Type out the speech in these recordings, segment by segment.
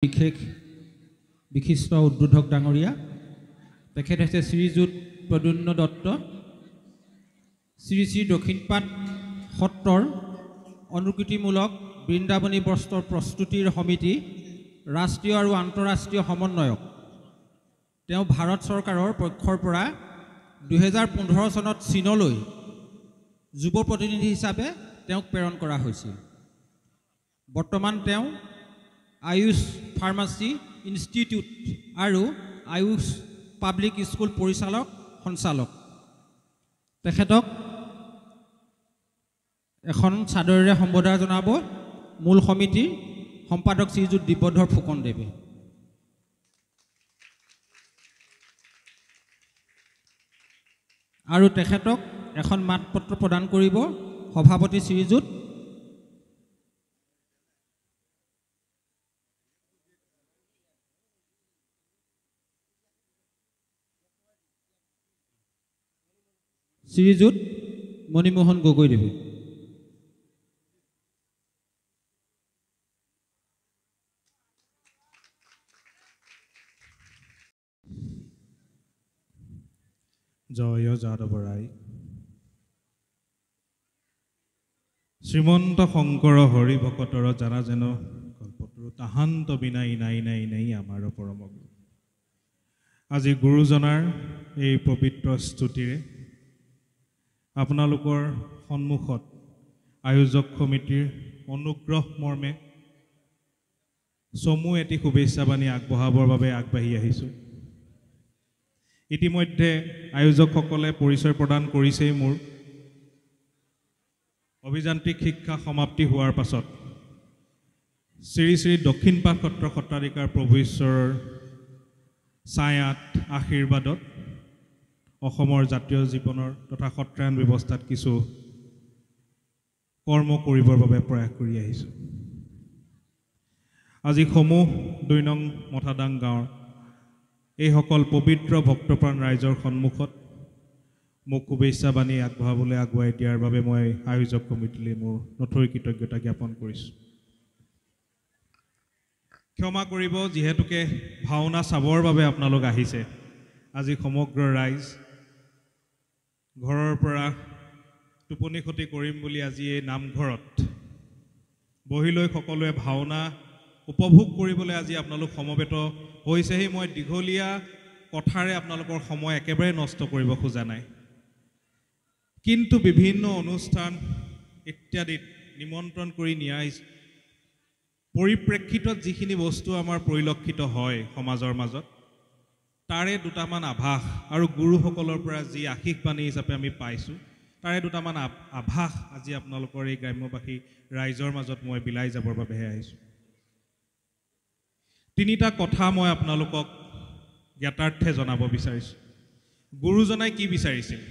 বিশেষ বিশিষ্ট উদ্বোধক ডাঙৰীয়া তেখেত হৈছে শ্ৰীযুত প্ৰদ্যুন্ন দত্ত শ্ৰী শ্ৰী দক্ষিণপাট সত্ৰৰ অনুকৃতিমূলক বৃন্দাবনী বস্ত্ৰৰ প্ৰস্তুতিৰ সমিতি ৰাষ্ট্ৰীয় আৰু আন্তঃৰাষ্ট্ৰীয় সমন্বয়ক তেওঁ ভাৰত চৰকাৰৰ পক্ষৰ পৰা 2015 চনত চীনলৈ যুৱ প্ৰতিনিধি হিচাপে তেওঁক প্ৰেৰণ কৰা হৈছিল। বৰ্তমান তেওঁ আয়ুষ ফাৰ্মাচী ইনষ্টিটিউট আৰু আয়ুষ পাব্লিক স্কুল পৰিচালক সঞ্চালক। তেখেতক এখন চাদৰেৰে সম্বোধন জনাব মূল সমিতিৰ সম্পাদক শ্ৰীযুত দিব্যধৰ ফুকনদেৱে। আৰু তেখেতক এখন মাতপত্ৰ প্ৰদান কৰিব সভাপতি শ্ৰীযুত মণিমোহন গগৈদেৱে। জয় যাদৱ ৰায়। শ্ৰীমন্ত শংকৰ হৰি ভকতৰ জানা যেন কল্পতৰু তাহান্ত বিনাই নাই নাই নাই আমাৰ পৰম গুৰু। আজি গুৰুজনাৰ এই পবিত্ৰ স্তুতিৰে আপোনালোকৰ সন্মুখত আয়োজক সমিতিৰ অনুগ্ৰহ মৰ্মে চমু এটি শুভেচ্ছা বাণী আগবঢ়াবৰ বাবে আগবাঢ়ি আহিছোঁ। ইতিমধ্যে আয়োজকসকলে পৰিচয় প্ৰদান কৰিছেই। মোৰ অভিযান্ত্ৰিক শিক্ষা সমাপ্তি হোৱাৰ পাছত শ্ৰী শ্ৰী দক্ষিণপাট সত্ৰ সত্ৰাধিকাৰ প্ৰভু ঈশ্বৰৰ ছায়াত আশীৰ্বাদত অসমৰ জাতীয় জীৱনৰ তথা সত্ৰায়ন ব্যৱস্থাত কিছু কৰ্ম কৰিবৰ বাবে প্ৰয়াস কৰি আহিছোঁ। আজি সমূহ 2 নং মথাদাং গাঁৱৰ এইসকল পবিত্ৰ ভক্তপ্ৰাণ ৰাইজৰ সন্মুখত মোক শুভেচ্ছা বাণী আগবঢ়াবলৈ আগুৱাই দিয়াৰ বাবে মই আয়োজক কমিটিলৈ মোৰ নথৈ কৃতজ্ঞতা জ্ঞাপন কৰিছোঁ। ক্ষমা কৰিব, যিহেতুকে ভাওনা চাবৰ বাবে আপোনালোক আহিছে। আজি সমগ্ৰ ৰাইজ ঘৰৰ পৰা টোপনি ক্ষতি কৰিম বুলি আজি এই নামঘৰত বহি লৈ সকলোৱে ভাওনা উপভোগ কৰিবলৈ আজি আপোনালোক সমবেত হৈছেহি। মই দীঘলীয়া কথাৰে আপোনালোকৰ সময় একেবাৰে নষ্ট কৰিব খোজা নাই, কিন্তু বিভিন্ন অনুষ্ঠান ইত্যাদিত নিমন্ত্ৰণ কৰি নিয়া পৰিপ্ৰেক্ষিতত যিখিনি বস্তু আমাৰ পৰিলক্ষিত হয় সমাজৰ মাজত, তাৰে দুটামান আভাস আৰু গুৰুসকলৰ পৰা যি আশীষবাণী হিচাপে আমি পাইছোঁ, তাৰে দুটামান আভাস আজি আপোনালোকৰ এই গ্ৰাম্যবাসী ৰাইজৰ মাজত মই বিলাই যাবৰ বাবেহে আহিছোঁ। 3টা কথা মই আপোনালোকক জ্ঞাতাৰ্থে জনাব বিচাৰিছোঁ। গুৰুজনাই কি বিচাৰিছিল?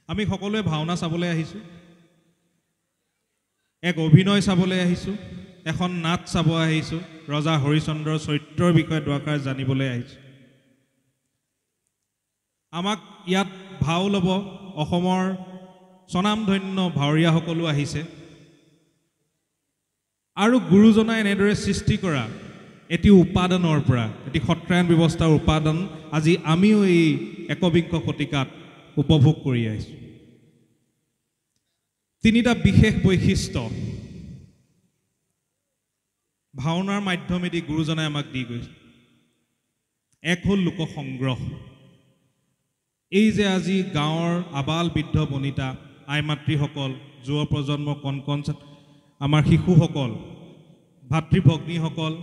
আমি সকলোৱে ভাওনা চাবলৈ আহিছোঁ, এক অভিনয় চাবলৈ আহিছোঁ, এখন নাট চাব আহিছোঁ, ৰজা হৰিচন্দ্ৰৰ চৰিত্ৰৰ বিষয়ে দুআষাৰ জানিবলৈ আহিছোঁ। আমাক ইয়াত ভাও ল'ব অসমৰ স্বনামধন্য ভাৱৰীয়াসকলো আহিছে। আৰু গুৰুজনাই এনেদৰে সৃষ্টি কৰা এটি উপাদানৰ পৰা, এটি সত্ৰায়ন ব্যৱস্থাৰ উপাদান আজি আমিও এই 21 শতিকাত উপভোগ কৰি আহিছোঁ। 3টা বিশেষ বৈশিষ্ট্য ভাওনাৰ মাধ্যমেদি গুৰুজনাই আমাক দি গৈছে। এক হ'ল লোকসংগ্ৰহ। এই যে আজি গাঁৱৰ আবাল বৃদ্ধ বনিতা, আই মাতৃসকল, যুৱ প্ৰজন্ম, কণ আমাৰ শিশুসকল, ভাতৃভগ্নীসকল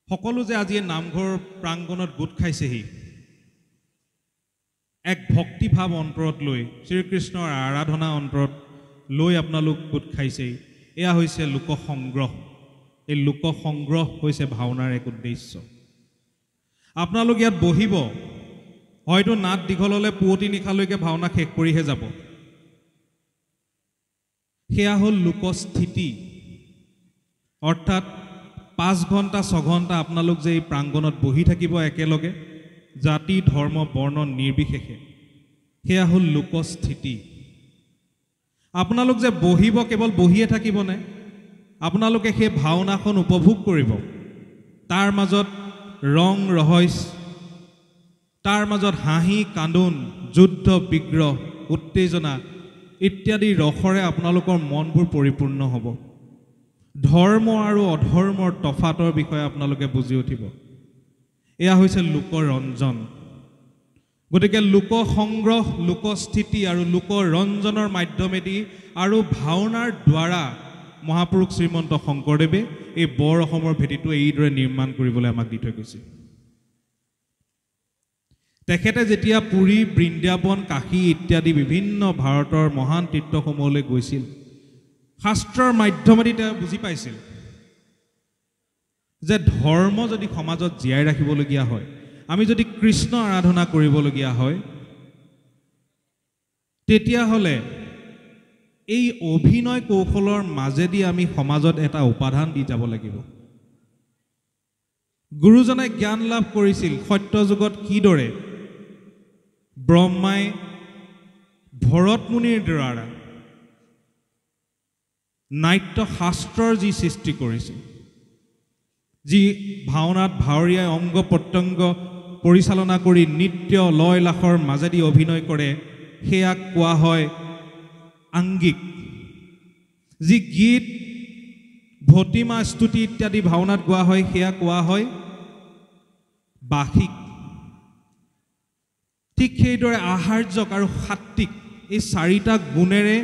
সকলো যে আজি নামঘৰ প্ৰাংগণত গোট খাইছেহি, এক ভক্তিভাৱ অন্তৰত লৈ, শ্ৰীকৃষ্ণৰ আৰাধনা অন্তৰত লৈ আপোনালোক গোট খাইছেহি। এয়া হৈছে লোকসংগ্ৰহ। এই লোকসংগ্ৰহ হৈছে ভাওনাৰ এক উদ্দেশ্য। আপোনালোক ইয়াত বহিব, হয়তো নাট দীঘল হ'লে পুৱতি নিশালৈকে ভাওনা শেষ কৰিহে যাব। সেয়া হ'ল লোকস্থিতি। অৰ্থাৎ 5 ঘণ্টা 6 ঘণ্টা আপোনালোক যে এই প্ৰাংগণত বহি থাকিব একেলগে, জাতি ধৰ্ম বৰ্ণ নিৰ্বিশেষে, সেয়া হ'ল লোকস্থিতি। আপোনালোক যে বহিব, কেৱল বহিয়ে থাকিবনে? আপোনালোকে সেই ভাওনাখন উপভোগ কৰিব তাৰ মাজত ৰং ৰহস্য তাৰ মাজত হাঁহি কান্দোন যুদ্ধ বিগ্ৰহ উত্তেজনা ইত্যাদি ৰসৰে আপোনালোকৰ মনবোৰ পৰিপূৰ্ণ হ'ব ধৰ্ম আৰু অধৰ্মৰ তফাতৰ বিষয়ে আপোনালোকে বুজি উঠিব এয়া হৈছে লোকৰঞ্জন গতিকে লোক সংগ্ৰহ লোকস্থিতি আৰু লোকৰঞ্জনৰ মাধ্যমেদি আৰু ভাওনাৰ দ্বাৰা মহাপুৰুষ শ্ৰীমন্ত শংকৰদেৱে এই বৰ অসমৰ ভেটিটো এইদৰে নিৰ্মাণ কৰিবলৈ আমাক দি থৈ গৈছে তেখেতে যেতিয়া পুৰী বৃন্দাবন কাশী ইত্যাদি বিভিন্ন ভাৰতৰ মহান তীৰ্থসমূহলৈ গৈছিল শাস্ত্ৰৰ মাধ্যমেদি তেওঁ বুজি পাইছিল যে ধৰ্ম যদি সমাজত জীয়াই ৰাখিবলগীয়া হয় আমি যদি কৃষ্ণ আৰাধনা কৰিবলগীয়া হয় তেতিয়াহ'লে এই অভিনয় কৌশলৰ মাজেদি আমি সমাজত এটা উপাদান দি যাব লাগিব গুৰুজনাই জ্ঞান লাভ কৰিছিল সত্য যুগত কিদৰে ব্ৰহ্মাই ভৰত মুনিৰ দ্বাৰা নাট্য শাস্ত্ৰৰ যি সৃষ্টি কৰিছিল যি ভাওনাত ভাৱৰীয়াই অংগ প্ৰত্যংগ পৰিচালনা কৰি নৃত্য লয় লাখৰ মাজেদি অভিনয় কৰে সেয়া কোৱা হয় আংগিক যি গীত ভতিমা স্তুতি ইত্যাদি ভাওনাত গোৱা হয় সেয়া কোৱা হয় বাহিক ঠিক সেইদৰে আহাৰ্যক আৰু সাত্বিক এই চাৰিটা গুণেৰে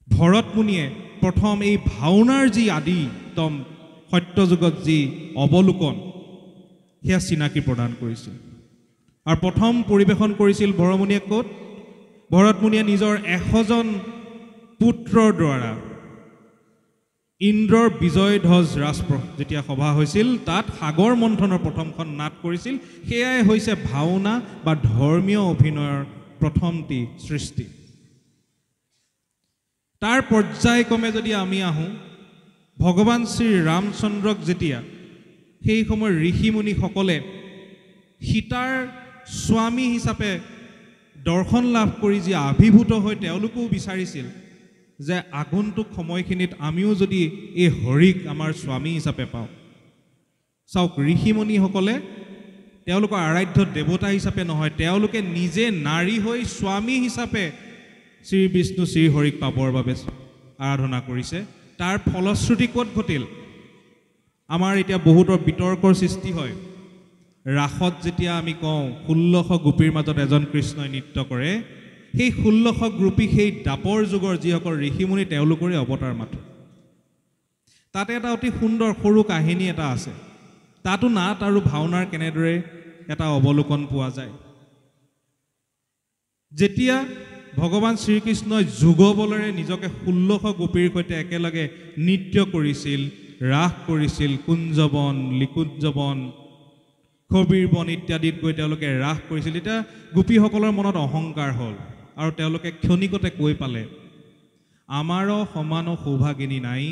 ভৰত মুনিয়ে প্ৰথম এই ভাওনাৰ যি আদিতম সত্যযুগত যি অৱলোকন সেয়া চিনাকি প্ৰদান কৰিছিল আৰু প্ৰথম পৰিৱেশন কৰিছিল ভৰমুনিয়ে ক'ত ভৰত মুনিয়ে নিজৰ 100জন পুত্ৰৰ দ্বাৰা ইন্দ্ৰৰ বিজয় ধ্বজ ৰাজপ্ৰসাদ যেতিয়া সভা হৈছিল তাত সাগৰ মন্থনৰ প্ৰথমখন নাট কৰিছিল সেয়াই হৈছে ভাওনা বা ধৰ্মীয় অভিনয়ৰ প্ৰথমটি সৃষ্টি তাৰ পৰ্যায়ক্ৰমে যদি আমি আহোঁ ভগৱান শ্ৰী ৰামচন্দ্ৰক যেতিয়া সেই সময়ৰ ঋষিমুনিসকলে সীতাৰ স্বামী হিচাপে দৰ্শন লাভ কৰি যি আবিৰ্ভূত হৈ তেওঁলোকেও বিচাৰিছিল যে আগন্তুক সময়খিনিত আমিও যদি এই হৰিক আমাৰ স্বামী হিচাপে পাওঁ চাওক ঋষিমুনিসকলে তেওঁলোকৰ আৰাধ্য দেৱতা হিচাপে নহয় তেওঁলোকে নিজে নাৰী হৈ স্বামী হিচাপে শ্ৰী বিষ্ণু শ্ৰী হৰিক পাবৰ বাবে আৰাধনা কৰিছে তাৰ ফলশ্ৰুতি ক'ত ঘটিল আমাৰ এতিয়া বহুতৰ বিতৰ্কৰ সৃষ্টি হয় ৰাসত যেতিয়া আমি কওঁ 1600 গোপীৰ মাজত এজন কৃষ্ণই নৃত্য কৰে সেই 1600 গোপী সেই দাপৰ যুগৰ যিসকল ঋষিমুনি তেওঁলোকৰে অৱতাৰ মাথো তাতে এটা অতি সুন্দৰ সৰু কাহিনী এটা আছে তাতো নাট আৰু ভাওনাৰ কেনেদৰে এটা অৱলোকন পোৱা যায় যেতিয়া ভগৱান শ্ৰীকৃষ্ণই যুগবলেৰে নিজকে 1600 গোপীৰ সৈতে একেলগে নৃত্য কৰিছিল ৰাস কৰিছিল কুঞ্জবন লিকুঞ্জবন কবিৰ বন ইত্যাদিত গৈ তেওঁলোকে ৰাস কৰিছিল এতিয়া গোপীসকলৰ মনত অহংকাৰ হ'ল আৰু তেওঁলোকে ক্ষণিকতে কৈ পালে আমাৰো সমান সৌভাগিনী নাই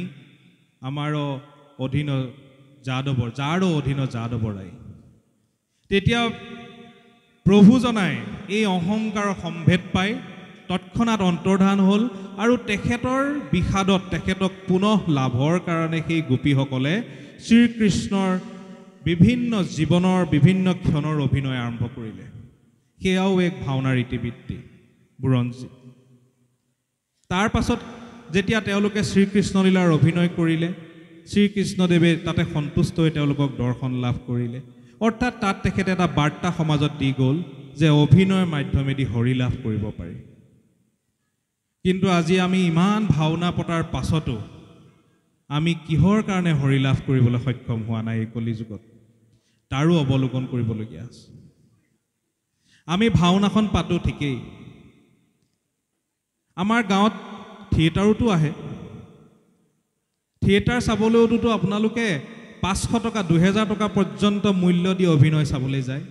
আমাৰো অধীন যাদৱৰ যাৰো অধীন যাদৱৰাই তেতিয়া প্ৰভুজনাই এই অহংকাৰৰ সম্ভেদ পাই তৎক্ষণাত অন্তৰ্ধান হ'ল আৰু তেখেতৰ বিষাদত তেখেতক পুনঃ লাভৰ কাৰণে সেই গোপীসকলে শ্ৰীকৃষ্ণৰ বিভিন্ন জীৱনৰ বিভিন্ন ক্ষণৰ অভিনয় আৰম্ভ কৰিলে সেয়াও এক ভাওনাৰ ইতিবৃত্তি বুৰঞ্জী তাৰ পাছত যেতিয়া তেওঁলোকে শ্ৰীকৃষ্ণ লীলাৰ অভিনয় কৰিলে শ্ৰীকৃষ্ণদেৱে তাতে সন্তুষ্ট হৈ তেওঁলোকক দৰ্শন লাভ কৰিলে অৰ্থাৎ তাত তেখেতে এটা বাৰ্তা সমাজত দি গ'ল যে অভিনয়ৰ মাধ্যমেদি হৰি লাভ কৰিব পাৰি কিন্তু আজি আমি ইমান ভাওনা পতাৰ পাছতো আমি কিহৰ কাৰণে হৰি লাভ কৰিবলৈ সক্ষম হোৱা নাই এই কলি যুগত তাৰো অৱলোকন কৰিবলগীয়া আছে আমি ভাওনাখন পাতো ঠিকেই আমাৰ গাঁৱত থিয়েটাৰতো আহে থিয়েটাৰ চাবলৈওতো আপোনালোকে 500 টকা 2000 টকা পৰ্যন্ত মূল্য দি অভিনয় চাবলৈ যায়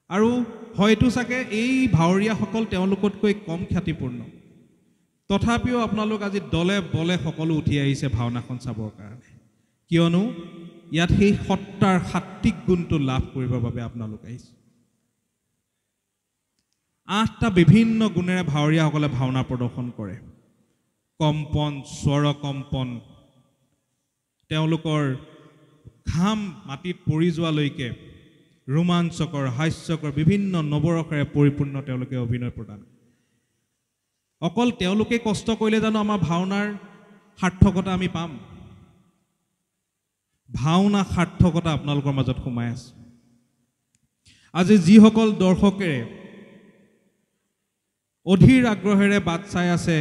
আৰু হয়তো চাগে এই ভাৱৰীয়াসকল তেওঁলোকতকৈ কম খ্যাতিপূৰ্ণ তথাপিও আপোনালোক আজি দলে বলে সকলো উঠি আহিছে ভাওনাখন চাবৰ কাৰণে কিয়নো ইয়াত সেই সত্তাৰ সাত্বিক গুণটো লাভ কৰিবৰ বাবে আপোনালোক আহিছে 8টা বিভিন্ন গুণেৰে ভাৱৰীয়াসকলে ভাওনা প্ৰদৰ্শন কৰে কম্পন স্বৰ কম্পন তেওঁলোকৰ ঘাম মাটিত পৰি যোৱালৈকে ৰোমাঞ্চকৰ হাস্যকৰ বিভিন্ন নৱৰসেৰে পৰিপূৰ্ণ তেওঁলোকে অভিনয় প্ৰদান অকল তেওঁলোকে কষ্ট কৰিলে জানো আমাৰ ভাওনাৰ সাৰ্থকতা আমি পাম ভাওনা সাৰ্থকতা আপোনালোকৰ মাজত সোমাই আছে আজি যিসকল দৰ্শকেৰে অধীৰ আগ্ৰহেৰে বাট চাই আছে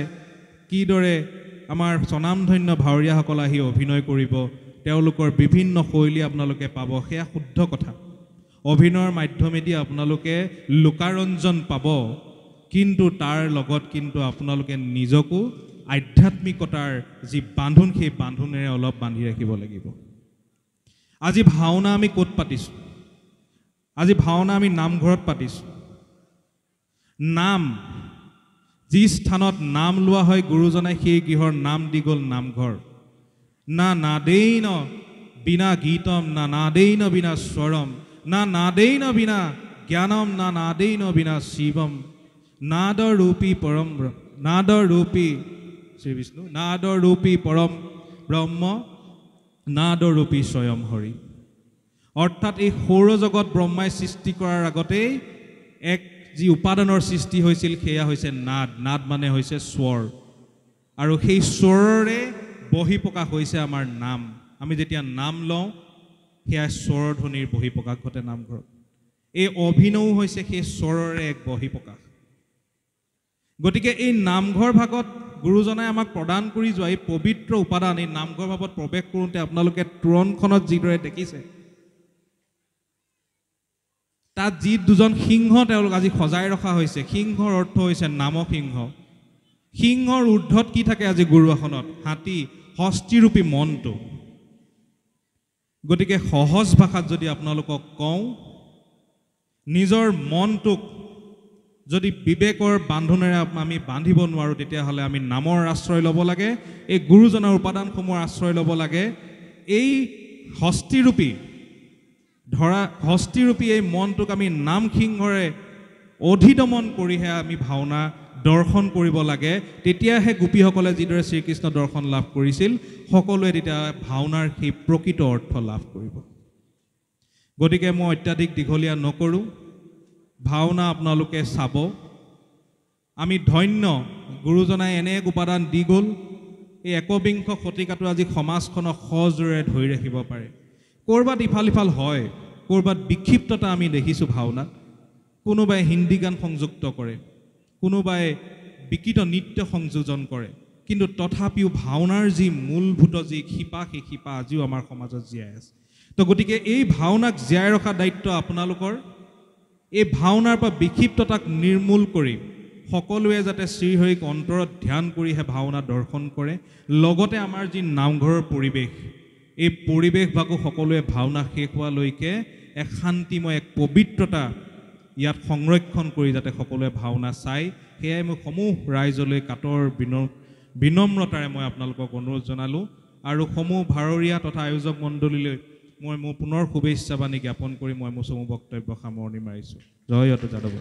কিদৰে আমাৰ স্বনামধন্য ভাৱৰীয়াসকল আহি অভিনয় কৰিব তেওঁলোকৰ বিভিন্ন শৈলী আপোনালোকে পাব সেয়া শুদ্ধ কথা অভিনয়ৰ মাধ্যমেদি আপোনালোকে লোকাৰঞ্জন পাব কিন্তু তাৰ লগত কিন্তু আপোনালোকে নিজকো আধ্যাত্মিকতাৰ যি বান্ধোন সেই বান্ধোনেৰে অলপ বান্ধি ৰাখিব লাগিব আজি ভাওনা আমি ক'ত পাতিছোঁ আজি ভাওনা আমি নামঘৰত পাতিছোঁ নাম যি স্থানত নাম লোৱা হয় গুৰুজনাই সেই গৃহৰ নাম দি গ'ল নামঘৰ না নাদেইন বিনা গীতম না নাদেইন বিনা স্বৰম না নাদেইন বিনা জ্ঞানম না নাদেইন বিনা শিৱম নাদৰ ৰূপী পৰম নাদৰ ৰূপী শ্ৰী বিষ্ণু নাদৰ ৰূপী পৰম ব্ৰহ্ম নাদৰ ৰূপী স্বয়ং হৰি অৰ্থাৎ এই সৌৰজগত ব্ৰহ্মাই সৃষ্টি কৰাৰ আগতেই এক যি উপাদানৰ সৃষ্টি হৈছিল সেয়া হৈছে নাদ নাদ মানে হৈছে স্বৰ আৰু সেই স্বৰৰে বহিপ্ৰকাশ হৈছে আমাৰ নাম আমি যেতিয়া নাম লওঁ সেয়া স্বৰৰ ধ্বনিৰ বহিপ্ৰকাশ ঘটে নামঘৰত এই অভিনয় হৈছে সেই স্বৰৰে এক বহিপ্ৰকাশ গতিকে এই নামঘৰ ভাগত গুৰুজনাই আমাক প্ৰদান কৰি যোৱা এই পবিত্ৰ উপাদান এই নামঘৰ ভাগত প্ৰৱেশ কৰোঁতে আপোনালোকে তোৰণখনত যিদৰে দেখিছে তাত যি দুজন সিংহ তেওঁলোক আজি সজাই ৰখা হৈছে সিংহৰ অৰ্থ হৈছে নামসিংহ সিংহৰ ঊৰ্ধত কি থাকে আজি গুৰু আসনত হাতী হস্তিৰূপী মনটো গতিকে সহজ ভাষাত যদি আপোনালোকক কওঁ নিজৰ মনটোক যদি বিবেকৰ বান্ধোনেৰে আমি বান্ধিব নোৱাৰোঁ তেতিয়াহ'লে আমি নামৰ আশ্ৰয় ল'ব লাগে এই গুৰুজনাৰ উপাদানসমূহৰ আশ্ৰয় ল'ব লাগে এই হস্তিৰূপী এই মনটোক আমি নাম সিংহৰে অধিদমন কৰিহে আমি ভাওনা দৰ্শন কৰিব লাগে তেতিয়াহে গোপীসকলে যিদৰে শ্ৰীকৃষ্ণ দৰ্শন লাভ কৰিছিল সকলোৱে তেতিয়া ভাওনাৰ সেই প্ৰকৃত অৰ্থ লাভ কৰিব গতিকে মই অত্যাধিক দীঘলীয়া নকৰোঁ ভাওনা আপোনালোকে চাব আমি ধন্য গুৰুজনাই এনে এক উপাদান দি গ'ল এই একবিংশ শতিকাটো আজি সমাজখনক সজোৰে ধৰি ৰাখিব পাৰে ক'ৰবাত ইফাল ইফাল হয় ক'ৰবাত বিক্ষিপ্ততা আমি দেখিছোঁ ভাওনাত কোনোবাই হিন্দী গান সংযুক্ত কৰে কোনোবাই বিকৃত নৃত্য সংযোজন কৰে কিন্তু তথাপিও ভাওনাৰ যি মূলভূত যি শিপা সেই শিপা আজিও আমাৰ সমাজত জীয়াই আছে তো গতিকে এই ভাওনাক জীয়াই ৰখা দায়িত্ব আপোনালোকৰ এই ভাওনাৰ পৰা বিক্ষিপ্ততাক নিৰ্মূল কৰি সকলোৱে যাতে শ্ৰীহৰিক অন্তৰত ধ্যান কৰিহে ভাওনা দৰ্শন কৰে লগতে আমাৰ যি নামঘৰৰ পৰিৱেশ এই পৰিৱেশ ভাগো সকলোৱে ভাওনা শেষ হোৱালৈকে এক শান্তিময় এক পবিত্ৰতা ইয়াত সংৰক্ষণ কৰি যাতে সকলোৱে ভাওনা চাই সেয়াই মই সমূহ ৰাইজলৈ কাটৰ বিনম্ৰতাৰে মই আপোনালোকক অনুৰোধ জনালোঁ আৰু সমূহ ভাৰতীয় তথা আয়োজক মণ্ডলীলৈ মই মোৰ পুনৰ শুভেচ্ছা বাণী জ্ঞাপন কৰি মই মোৰ চমু বক্তব্য সামৰণি মাৰিছোঁ জয় অত যাদৱ।